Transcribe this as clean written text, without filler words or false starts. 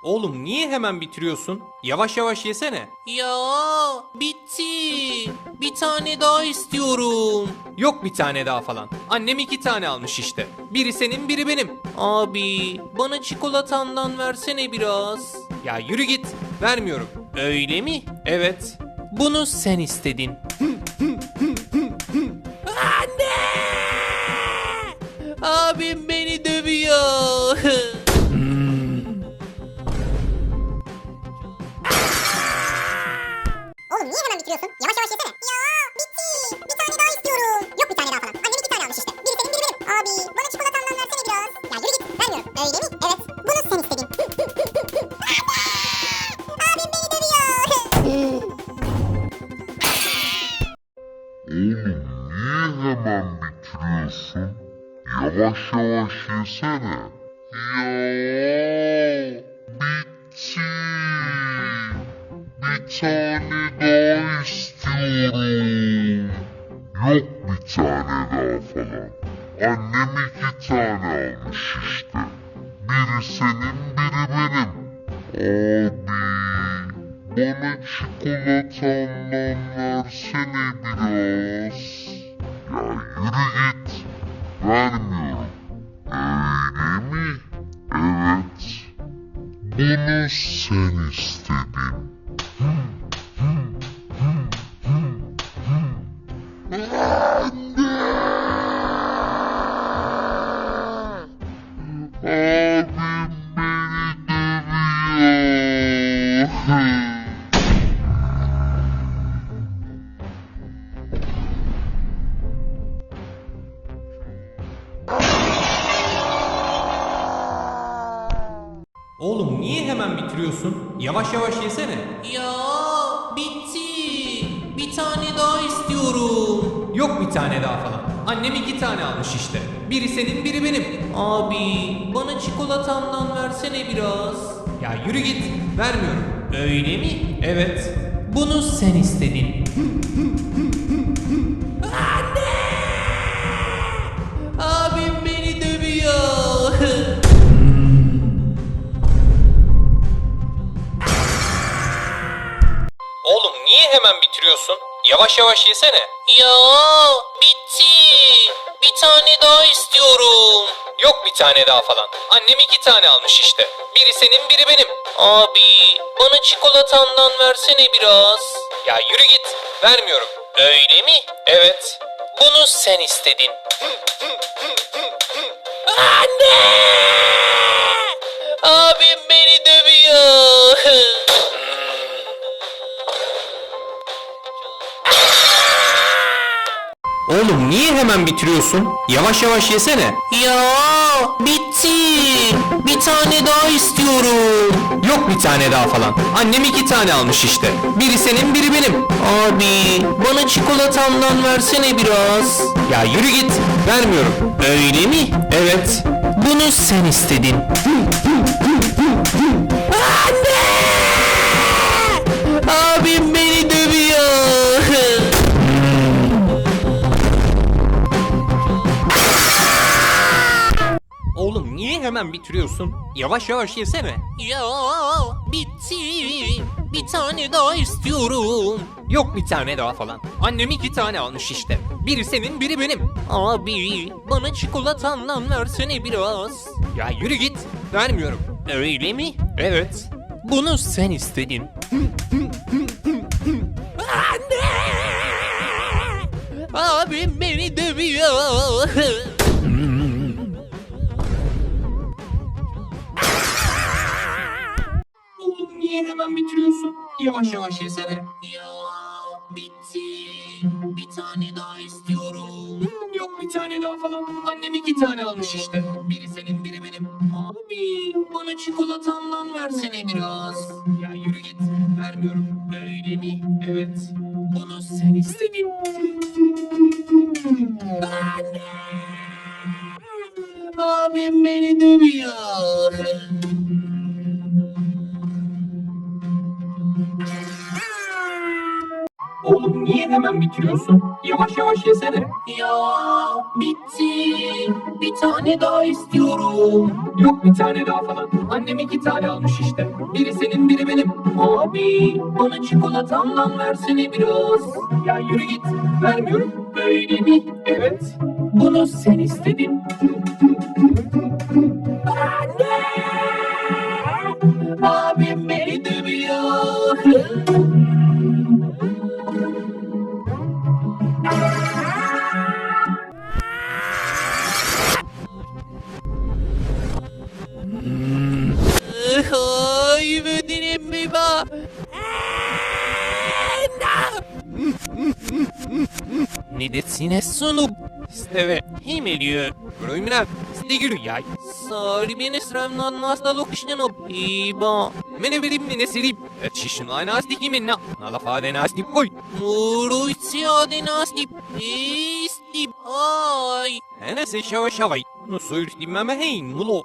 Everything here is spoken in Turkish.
Oğlum niye hemen bitiriyorsun? Yavaş yavaş yesene. Ya bitti. Bir tane daha istiyorum. Yok bir tane daha falan. Annem 2 tane almış işte. Biri senin biri benim. Abi bana çikolatandan versene biraz. Ya yürü git. Vermiyorum. Öyle mi? Evet. Bunu sen istedin. Anne! Abim beni dövüyor. Oğlum niye hemen bitiriyorsun? Yavaş yavaş yesene. Ya bitti. Bir tane daha istiyorum. Yok bir tane daha falan. Annem 2 tane almış işte. Biri senin biri benim. Abi bana çikolatandan versene biraz. Ya yürü git. Vermiyorum. Öyle mi? Evet. Bunu sen istedin. Abim beni dövüyor. Oğlum niye hemen bitiriyorsun? Yavaş yavaş yesene. Ya bitti. Bir tane daha istiyorum. Yok bir tane daha falan. Annem 2 tane almış işte. Biri senin biri benim. Abi bana çikolatandan versene biraz. Ya yürü git. Vermiyorum. Öyle mi? Evet. Bunu sen istedin. Abim beni dövüyor. Oğlum niye hemen bitiriyorsun? Yavaş yavaş yesene. Ya bitti. Bir tane daha istiyorum. Yok bir tane daha falan. Annem 2 tane almış işte. Biri senin biri benim. Abi bana çikolatandan versene biraz. Ya yürü git. Vermiyorum. Öyle mi? Evet. Bunu sen istedin. Anne! Abim beni dövüyor. Oğlum niye hemen bitiriyorsun? Yavaş yavaş yesene. Ya bitti. Bir tane daha istiyorum. Yok bir tane daha falan. Annem 2 tane almış işte. Biri senin biri benim. Abi bana çikolatandan versene biraz. Ya yürü git. Vermiyorum. Öyle mi? Evet. Bunu sen istedin. Anne! Abim beni dövüyor. Oğlum niye hemen bitiriyorsun? Yavaş yavaş yesene. Ya bitti. Bir tane daha istiyorum. Yok bir tane daha falan. Annem 2 tane almış işte. Biri senin biri benim. Abi bana çikolatandan versene biraz. Ya yürü git. Vermiyorum. Öyle mi? Evet. Bunu sen istedin. Anne! Abim beni dövüyor. Oğlum niye hemen bitiriyorsun? Yavaş yavaş yesene. Ya bitti. Bir tane daha istiyorum. Yok bir tane daha falan. Annem 2 tane almış işte. Biri senin biri benim. Abi bana çikolatandan versene biraz. Ya yürü git. Vermiyorum. Öyle mi? Evet. Bunu sen istedin. Anne! Abim beni dövüyor. Oğlum niye hemen bitiriyorsun? Yavaş yavaş yesene. Ya bitti. Bir tane daha istiyorum. Yok bir tane daha falan. Annem 2 tane almış işte. Biri senin biri benim. Abi bana çikolatandan versene biraz. Ya yürü git. Vermiyorum. Öyle mi? Evet. Bunu sen istedin. Anne! Abim beni dövüyor. Oğlum niye hemen bitiriyorsun? Yavaş yavaş yesene. Ya bitti. Bir tane daha istiyorum. Yok bir tane daha falan. Annem 2 tane almış işte. Biri senin biri benim. Abi bana çikolatamdan versene biraz. Ya yürü git. Vermiyorum. Öyle mi? Evet. Bunu sen istedin. Anne! Abim beni dövüyor. Ay benim baba. Nedesine sunup steve himeliyor. Brojmina stigru jaj. Sarvini sravnan nastaluq šņanu pība. Mene vidim mene sirip. Atšišnai nasti himenna. Nalafāde nasti poj. Muruiciāde nasti pīsti. Ai. Ene se šava šavai. Nu surti mama hein mulo.